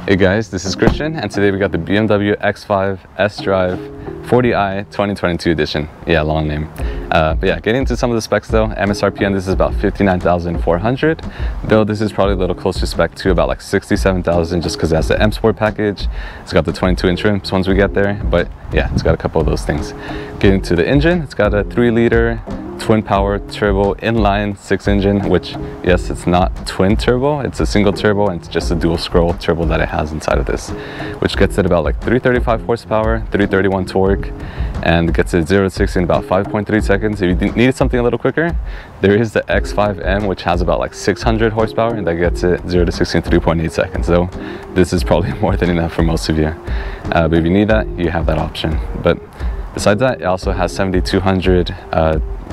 Hey guys, this is Christian, and today we got the BMW X5 sDrive 40i 2022 edition. Yeah, long name. But yeah, getting into some of the specs though, MSRP on this is about $59,400, though this is probably a little closer to spec to about like $67,000 just because it has the M Sport package. It's got the 22-inch rims once we get there, but yeah, it's got a couple of those things. Getting to the engine, it's got a 3-liter twin power turbo inline 6 engine, which yes, it's not twin turbo, it's a single turbo, and it's just a dual scroll turbo that it has inside of this, which gets it about like 335 horsepower, 331 torque, and gets it 0 to 60 in about 5.3 seconds. If you needed something a little quicker, there is the X5M, which has about like 600 horsepower, and that gets it 0 to 60 in 3.8 seconds. So this is probably more than enough for most of you, but if you need that, you have that option. But besides that, it also has 7,200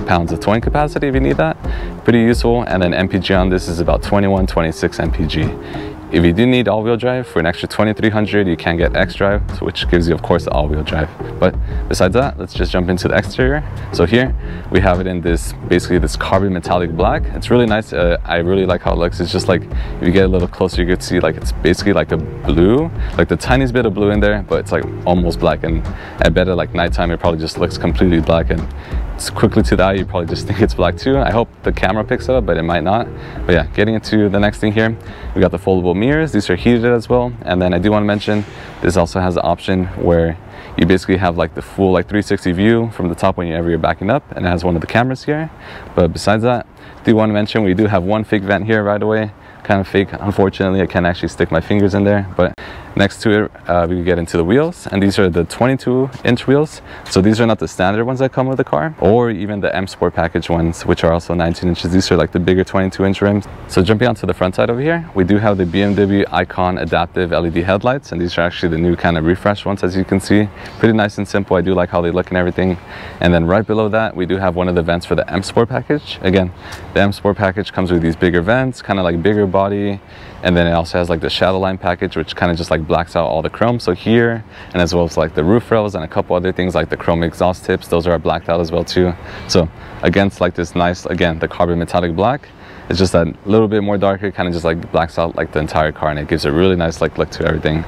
pounds of towing capacity if you need that. Pretty useful. And then MPG on this is about 21-26 MPG. If you do need all-wheel drive for an extra 2,300, you can get xDrive, which gives you of course the all-wheel drive. But besides that, let's just jump into the exterior. So here we have it in this, basically this carbon metallic black. It's really nice. I really like how it looks. It's just like, if you get a little closer, you could see like it's basically like a blue, like the tiniest bit of blue in there, but it's like almost black. And I bet at like nighttime it probably just looks completely black, and it's quickly to the eye you probably just think it's black too. I hope the camera picks it up, but it might not. But yeah, getting into the next thing here, we got the foldable mirrors. These are heated as well. And then I do want to mention, this also has the option where you basically have like the full like 360 view from the top whenever you're backing up, and it has one of the cameras here. But besides that, I do want to mention we do have one fake vent here right away. Kind of fake, unfortunately. I can't actually stick my fingers in there, but next to it we can get into the wheels, and these are the 22-inch wheels. So these are not the standard ones that come with the car, or even the M Sport package ones, which are also 19 inches. These are like the bigger 22-inch rims. So jumping onto the front side over here, we do have the BMW Icon adaptive LED headlights, and these are actually the new kind of refreshed ones, as you can see. Pretty nice and simple. I do like how they look and everything. And then right below that, we do have one of the vents for the M Sport package. Again, the M Sport package comes with these bigger vents, kind of like bigger body, and then it also has like the shadow line package, which kind of just like blacks out all the chrome. So here, and as well as like the roof rails and a couple other things like the chrome exhaust tips, those are blacked out as well too. So against like this nice, again, the carbon metallic black, it's just that little bit more darker, kind of just like blacks out like the entire car, and it gives a really nice like look to everything.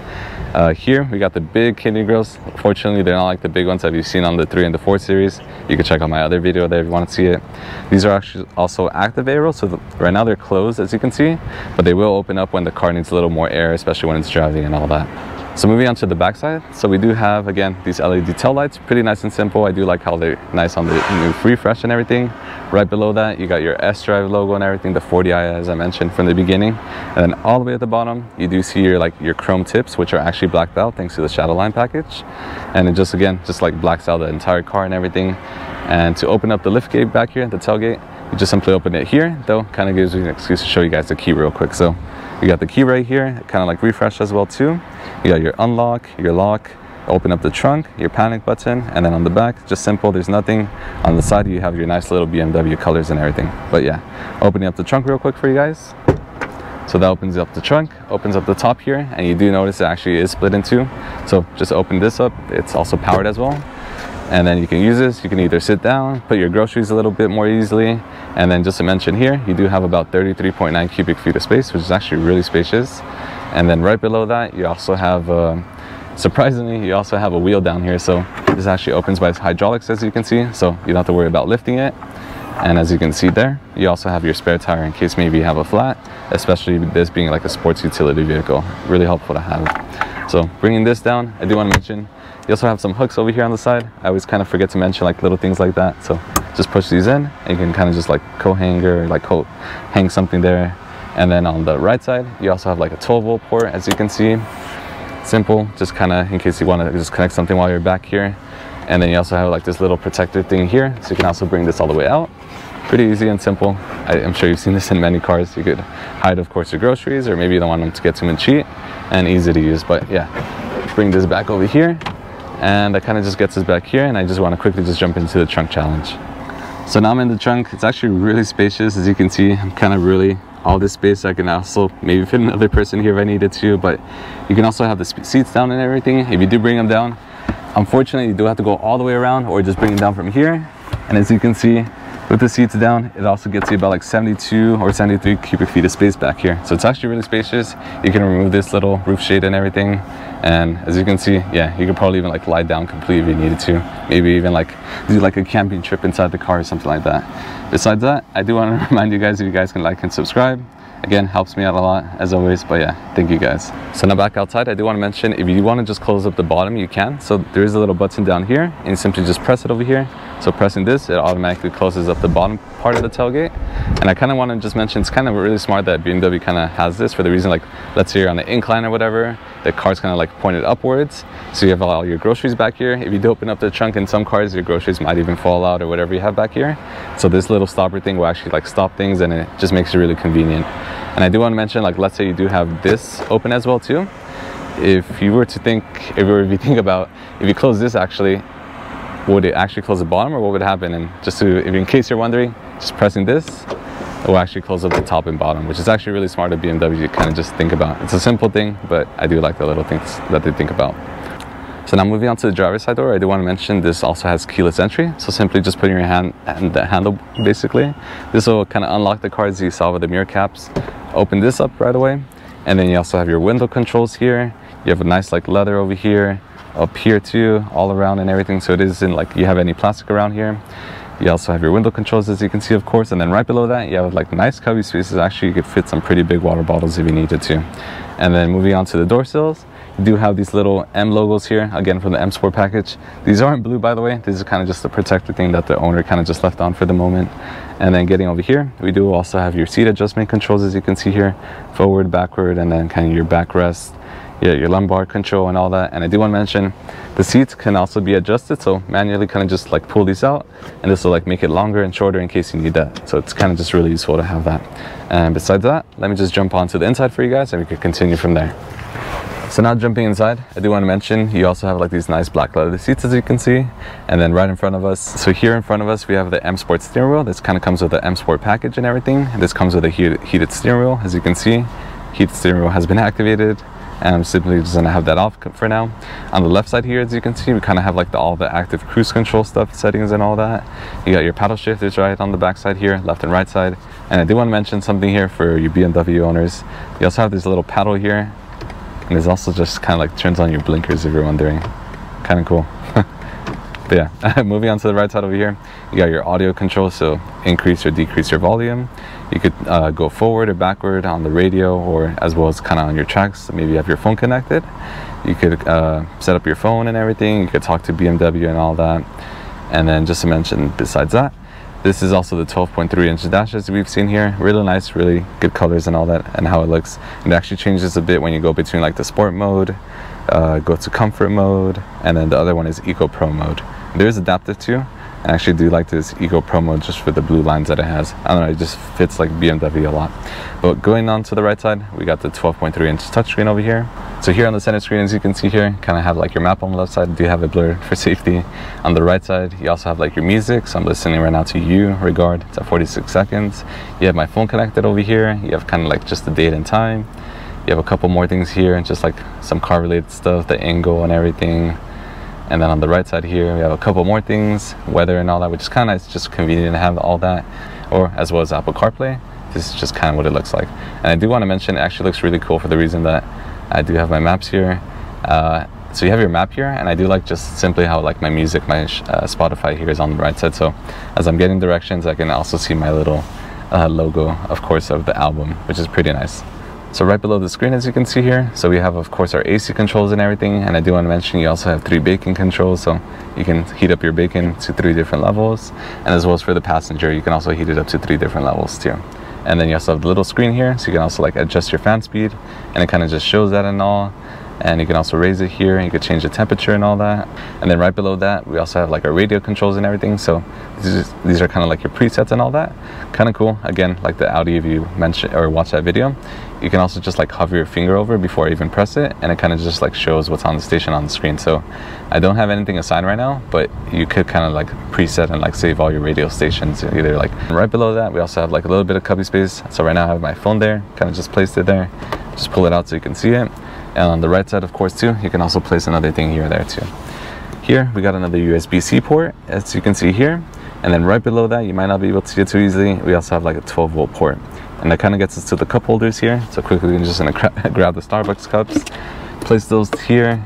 Here we got the big kidney grills. Fortunately, they're not like the big ones that you've seen on the 3 and the 4 series. You can check out my other video there if you want to see it. These are actually also active air rolls, so right now they're closed, as you can see, but they will open up when the car needs a little more air, especially when it's driving and all that. So moving on to the back side, so we do have, again, these LED tail lights. Pretty nice and simple. I do like how they're nice on the new refresh and everything. Right below that, you got your sDrive logo and everything, the 40i as I mentioned from the beginning. And then all the way at the bottom, you do see your chrome tips, which are actually blacked out thanks to the shadow line package. And it just, again, just like blacks out the entire car and everything. And to open up the lift gate back here, the tailgate, you just simply open it here, though kind of gives you an excuse to show you guys the key real quick. So you got the key right here, kind of like refresh as well too. You got your unlock, your lock, open up the trunk, your panic button, and then on the back, just simple, there's nothing. On the side, you have your nice little BMW colors and everything. But yeah, opening up the trunk real quick for you guys. So that opens up the trunk, opens up the top here, and you do notice it actually is split in two. So just open this up, it's also powered as well. And then you can use this, you can either sit down, put your groceries a little bit more easily, and then just to mention here, you do have about 33.9 cubic feet of space, which is actually really spacious. And then right below that, you also have, surprisingly, you also have a wheel down here. So this actually opens by hydraulics, as you can see, so you don't have to worry about lifting it. And as you can see there, you also have your spare tire in case maybe you have a flat, especially this being like a sports utility vehicle. Really helpful to have. So bringing this down, I do want to mention, you also have some hooks over here on the side. I always kind of forget to mention like little things like that. So just push these in, and you can kind of just like co-hanger, like hang something there. And then on the right side, you also have like a 12-volt port, as you can see. Simple, just kind of in case you want to just connect something while you're back here. And then you also have like this little protector thing here, so you can also bring this all the way out. Pretty easy and simple. I'm sure you've seen this in many cars. You could hide, of course, your groceries, or maybe you don't want them to get too much heat, and easy to use. But yeah, bring this back over here, and that kind of just gets us back here, and I just want to quickly just jump into the trunk challenge. So now I'm in the trunk. It's actually really spacious, as you can see. I'm kind of really all this space. I can also maybe fit another person here if I needed to, but you can also have the seats down and everything. If you do bring them down, unfortunately, you do have to go all the way around, or just bring them down from here. And as you can see, With the seats down, it also gets you about like 72 or 73 cubic feet of space back here. So it's actually really spacious. You can remove this little roof shade and everything. And as you can see, yeah, you could probably even like lie down completely if you needed to. Maybe even like do like a camping trip inside the car or something like that. Besides that, I do want to remind you guys, if you guys can like and subscribe. Again, helps me out a lot as always, but yeah, thank you guys. So now back outside, I do want to mention, if you want to just close up the bottom, you can. So there is a little button down here and you simply just press it over here. So pressing this, it automatically closes up the bottom part of the tailgate. And I kind of want to just mention, it's kind of really smart that BMW kind of has this for the reason, like, let's say you're on the incline or whatever, the car's kind of like pointed upwards. So you have all your groceries back here. If you do open up the trunk in some cars, your groceries might even fall out or whatever you have back here. So this little stopper thing will actually like stop things, and it just makes it really convenient. And I do want to mention, like, let's say you do have this open as well too. If you were to think, if you think about, if you close this, actually, would it actually close the bottom, or what would happen? And just to, if in case you're wondering, just pressing this, it will actually close up the top and bottom, which is actually really smart of BMW to kind of just think about. It's a simple thing, but I do like the little things that they think about. So now moving on to the driver's side door, I do want to mention this also has keyless entry. So simply just putting your hand on the handle, basically. This will kind of unlock the car as you saw with the mirror caps. Open this up right away. And then you also have your window controls here. You have a nice like leather over here, up here too, all around and everything. So it isn't like you have any plastic around here. You also have your window controls, as you can see, of course. And then right below that, you have like nice cubby spaces. Actually, you could fit some pretty big water bottles if you needed to. And then moving on to the door sills, you do have these little M logos here, again from the M Sport package. These aren't blue, by the way. This is kind of just a protector thing that the owner kind of just left on for the moment. And then getting over here, we do also have your seat adjustment controls, as you can see here, forward, backward, and then kind of your backrest, your lumbar control and all that. And I do want to mention, the seats can also be adjusted, so manually kind of just like pull these out, and this will like make it longer and shorter in case you need that. So it's kind of just really useful to have that. And besides that, let me just jump onto the inside for you guys, and we can continue from there. So now jumping inside, I do want to mention, you also have like these nice black leather seats, as you can see. And then right in front of us, so here in front of us, we have the M Sport steering wheel. This kind of comes with the M Sport package and everything. This comes with a heated steering wheel, as you can see. Heated steering wheel has been activated, and I'm simply just gonna have that off for now. On the left side here, as you can see, we kind of have like all the active cruise control stuff, settings and all that. You got your paddle shifters right on the back side here, left and right side. And I do want to mention something here for you BMW owners. You also have this little paddle here. And this also just kind of like turns on your blinkers if you're wondering. Kind of cool. But yeah, moving on to the right side over here, you got your audio control, so increase or decrease your volume. You could go forward or backward on the radio, or as well as kind of on your tracks. So maybe you have your phone connected. You could set up your phone and everything. You could talk to BMW and all that. And then just to mention, besides that, this is also the 12.3-inch dash, as we've seen here. Really nice, really good colors and all that, and how it looks. It actually changes a bit when you go between like the sport mode, go to comfort mode, and then the other one is Eco Pro mode. There's adaptive too. I actually do like this Eco Pro mode just for the blue lines that it has. I don't know, it just fits like BMW a lot. But going on to the right side, we got the 12.3-inch touchscreen over here. So here on the center screen, as you can see here, kind of have like your map on the left side. Do have it blurred for safety. On the right side, you also have like your music. So I'm listening right now to You, Regard. It's at 46 seconds. You have my phone connected over here. You have kind of like just the date and time. You have a couple more things here, and just like some car related stuff, the angle and everything. And then on the right side here, we have a couple more things, weather and all that, which is kind of nice, just convenient to have all that, or as well as Apple CarPlay. This is just kind of what it looks like. And I do want to mention, it actually looks really cool for the reason that I do have my maps here. So you have your map here, and I do like just simply how like my music, my Spotify here is on the right side. So as I'm getting directions, I can also see my little logo, of course, of the album, which is pretty nice. So right below the screen, as you can see here, so we have, of course, our AC controls and everything. And I do want to mention, you also have 3 bacon controls, so you can heat up your bacon to 3 different levels. And as well as for the passenger, you can also heat it up to 3 different levels too. And then you also have the little screen here, so you can also like adjust your fan speed, and it kind of just shows that and all. And you can also raise it here, and you can change the temperature and all that. And then right below that, we also have like our radio controls and everything. So these are kind of like your presets and all that. Kind of cool. Again, like the Audi, if you mention or watch that video, you can also just like hover your finger over before I even press it, and it kind of just like shows what's on the station on the screen. So I don't have anything assigned right now, but you could kind of like preset and like save all your radio stations either. Like right below that, we also have like a little bit of cubby space. So right now I have my phone there, kind of just placed it there. Just pull it out so you can see it. And on the right side, of course, too, you can also place another thing here or there too. Here we got another USB-C port, as you can see here. And then right below that, you might not be able to see it too easily, we also have like a 12-volt port. And that kind of gets us to the cup holders here. So quickly, we're just gonna grab the Starbucks cups, place those here.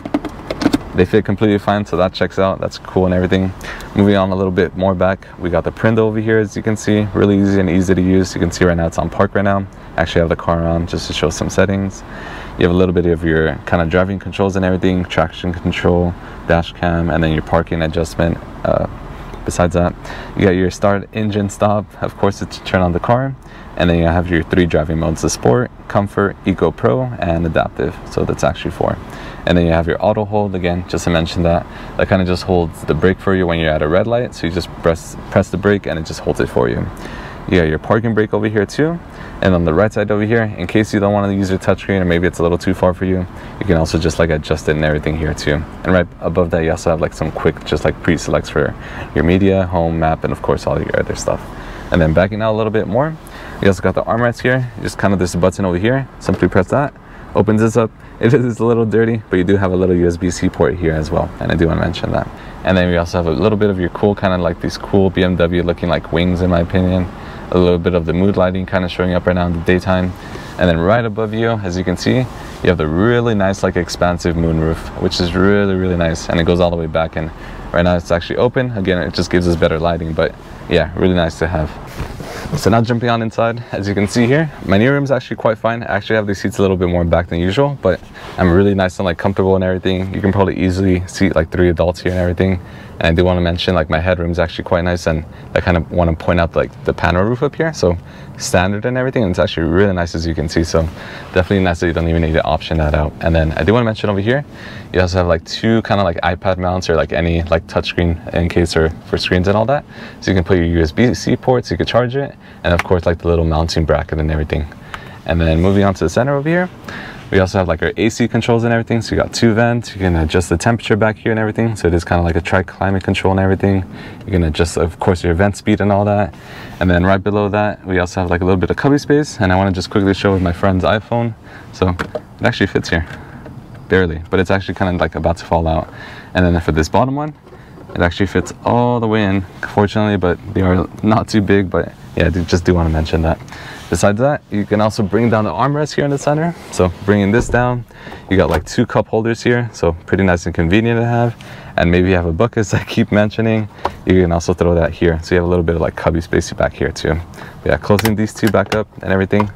They fit completely fine, so that checks out. That's cool and everything. Moving on a little bit more back, we got the print over here, as you can see. Really easy and easy to use. You can see right now it's on park right now. Actually, I have the car on just to show some settings. You have a little bit of your kind of driving controls and everything, traction control, dash cam, and then your parking adjustment. Besides that, you got your start, engine, stop, of course, it's to turn on the car. And then you have your 3 driving modes: the Sport, Comfort, Eco Pro, and Adaptive. So that's actually 4. And then you have your auto hold, again, just to mention that kind of just holds the brake for you when you're at a red light. So you just press the brake and it just holds it for you. You got your parking brake over here too. And on the right side over here, in case you don't want to use your touchscreen or maybe it's a little too far for you, you can also just like adjust it and everything here too. And right above that, you also have like some quick, just like pre-selects for your media, home, map, and of course all your other stuff. And then backing out a little bit more, you also got the armrest here. Just kind of, there's a button over here. Simply press that, opens this up. It is a little dirty, but you do have a little USB-C port here as well, and I do want to mention that. And then we also have a little bit of your cool, kind of like these cool BMW looking like wings in my opinion. A little bit of the mood lighting kind of showing up right now in the daytime. And then right above you, as you can see, you have the really nice like expansive moonroof, which is really nice, and it goes all the way back. And right now it's actually open. Again, it just gives us better lighting, but yeah, really nice to have. So now jumping on inside, as you can see here, my knee room is actually quite fine. I actually have these seats a little bit more back than usual, but I'm really nice and like comfortable and everything. You can probably easily seat like 3 adults here and everything. And I do want to mention like my headroom is actually quite nice, and I kind of want to point out like the panel roof up here. So standard and everything, and it's actually really nice, as you can see. So definitely nice that you don't even need to option that out. And then I do want to mention over here, you also have like 2 kind of like iPad mounts or like any like touchscreen in case or for screens and all that. So you can put your USB-C ports, you could charge it, and of course like the little mounting bracket and everything. And then moving on to the center over here, we also have like our AC controls and everything. So you got 2 vents, you can adjust the temperature back here and everything. So it is kind of like a tri-climate control and everything. You can adjust, of course, your vent speed and all that. And then right below that, we also have like a little bit of cubby space. And I want to just quickly show with my friend's iPhone. So it actually fits here, barely, but it's actually kind of like about to fall out. And then for this bottom one, it actually fits all the way in, fortunately, but they are not too big. But yeah, I just do want to mention that. Besides that, you can also bring down the armrest here in the center. So bringing this down, you got like 2 cup holders here. So pretty nice and convenient to have. And maybe you have a book, as I keep mentioning. You can also throw that here. So you have a little bit of like cubby space back here too. But yeah, closing these 2 back up and everything.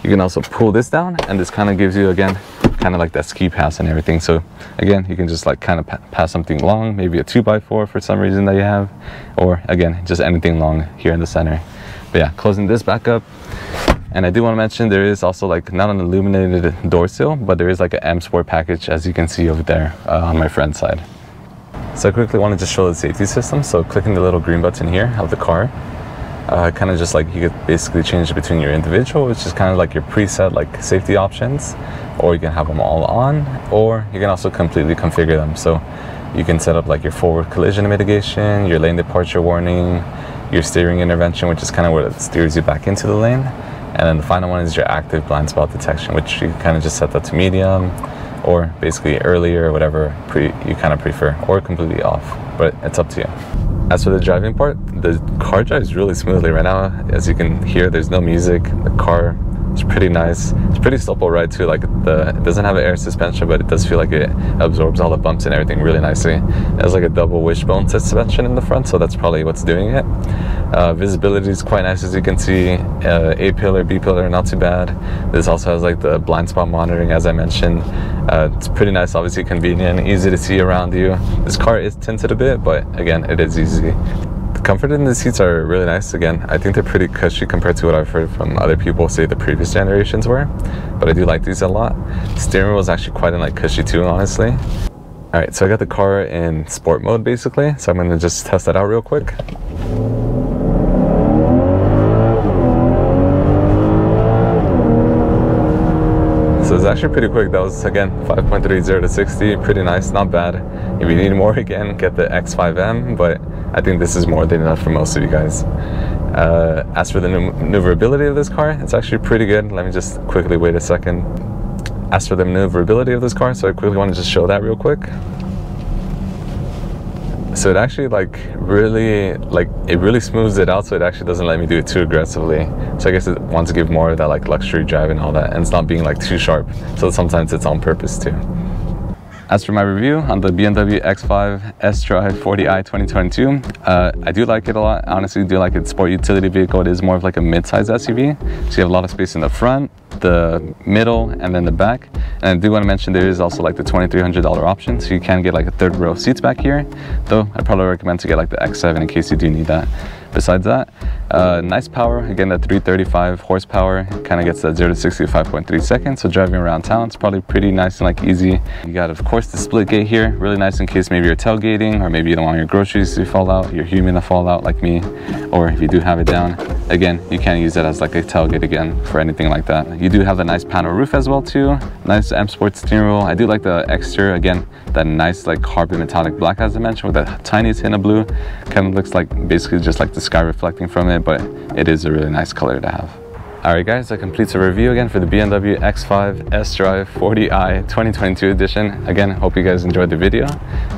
You can also pull this down, and this kind of gives you, again, kind of like that ski pass and everything. So again, you can just like kind of pass something long, maybe a 2x4 for some reason that you have, or again, just anything long here in the center. But yeah, closing this back up. And I do want to mention there is also like not an illuminated door sill, but there is like an M Sport package, as you can see over there on my friend's side. So I quickly want to just show the safety system. So clicking the little green button here of the car, kind of just like you could basically change between your individual, which is kind of like your preset like safety options, or you can have them all on, or you can also completely configure them. So you can set up like your forward collision mitigation, your lane departure warning, your steering intervention, which is kind of what it steers you back into the lane. And then the final one is your active blind spot detection, which you kind of just set that to medium, or basically earlier, or whatever you kind of prefer, or completely off, but it's up to you. As for the driving part, the car drives really smoothly right now. As you can hear, there's no music. The car is pretty nice. It's pretty supple ride too. Like it doesn't have an air suspension, but it does feel like it absorbs all the bumps and everything really nicely. It has like a double wishbone suspension in the front, so that's probably what's doing it. Visibility is quite nice, as you can see. A pillar, B pillar, not too bad. This also has like the blind spot monitoring, as I mentioned. It's pretty nice, obviously convenient, easy to see around you. This car is tinted a bit, but again, it is easy. The comfort in the seats are really nice. Again, I think they're pretty cushy compared to what I've heard from other people say the previous generations were, but I do like these a lot. The steering wheel is actually quite like cushy too, honestly. All right, so I got the car in sport mode basically, so I'm gonna just test that out real quick. So it's actually pretty quick. That was, again, 5.30 to 60, pretty nice, not bad. If you need more, again, get the X5M, but I think this is more than enough for most of you guys. As for the maneuverability of this car, it's actually pretty good. Let me just quickly wait a second. As for the maneuverability of this car, so I quickly want to just show that real quick. So it actually it really smooths it out, so it actually doesn't let me do it too aggressively. So I guess it wants to give more of that like luxury drive and all that, and it's not being like too sharp. So sometimes it's on purpose too. As for my review on the BMW X5 sDrive 40i 2022, I do like it a lot. I honestly do like it. Sport utility vehicle. It is more of like a mid-size SUV. So you have a lot of space in the front, the middle, and then the back. And I do want to mention there is also like the $2,300 option. So you can get like a third row of seats back here. Though I'd probably recommend to get like the X7 in case you do need that. Besides that, nice power. Again, that 335 horsepower kind of gets that 0 to 60 in 5.3 seconds. So driving around town, it's probably pretty nice and like easy. You got, of course, the split gate here. Really nice in case maybe you're tailgating, or maybe you don't want your groceries to fall out, your human to fall out like me, or if you do have it down, again, you can use it as like a tailgate again for anything like that. You do have the nice panel roof as well too. Nice M Sport steering wheel. I do like the exterior, again, that nice like carbon metallic black as I mentioned, with that tiniest hint of blue. Kind of looks like basically just like the sky reflecting from it, but it is a really nice color to have. Alright guys, that completes a review again for the BMW X5 sDrive 40i 2022 edition. Again, hope you guys enjoyed the video,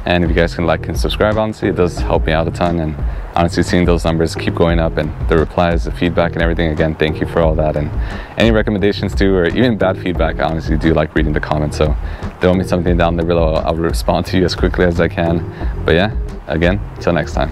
and if you guys can like and subscribe, honestly, it does help me out a ton. And honestly, seeing those numbers keep going up and the replies, the feedback and everything, again, thank you for all that. And any recommendations too, or even bad feedback, I honestly do like reading the comments, so throw me something down there below. I'll respond to you as quickly as I can. But yeah, again, till next time.